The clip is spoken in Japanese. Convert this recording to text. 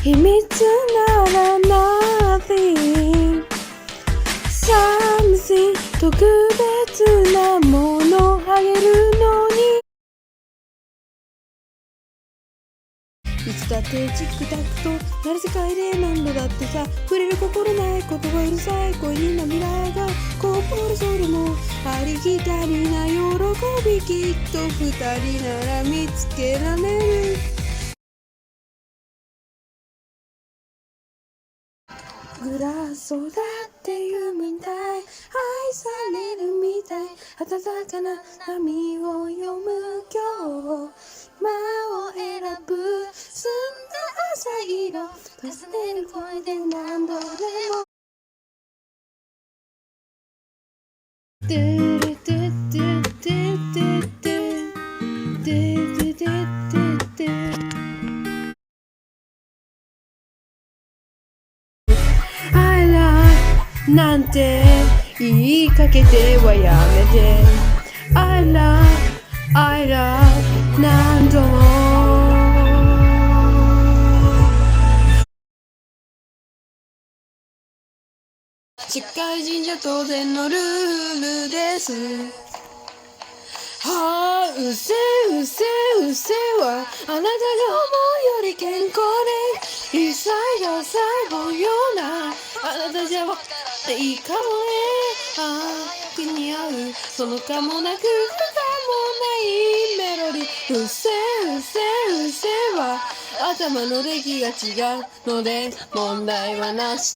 秘密なら nothing something 特別なものあげるのにいつだってチクタクとなる世界で何度だってさ触れる心ないことがうるさい恋に涙がこぼれそうでもありきたりな喜びきっと二人なら見つけられるグラスをだって言うみたい愛されるみたい温かな波を読む今日間を選ぶ澄んだ朝色重ねる声で何度でもトゥルトゥトゥトゥトゥトゥトゥトゥトゥトゥI love なんて言いかけてはやめて I love 何度も近い神社当然のルールですはあうせはあなたが思うより健康で一切が最後ようなあなたじゃいいかもねああ気に合うそのかもなく不可もないメロディうせは頭の出来が違うので問題はなし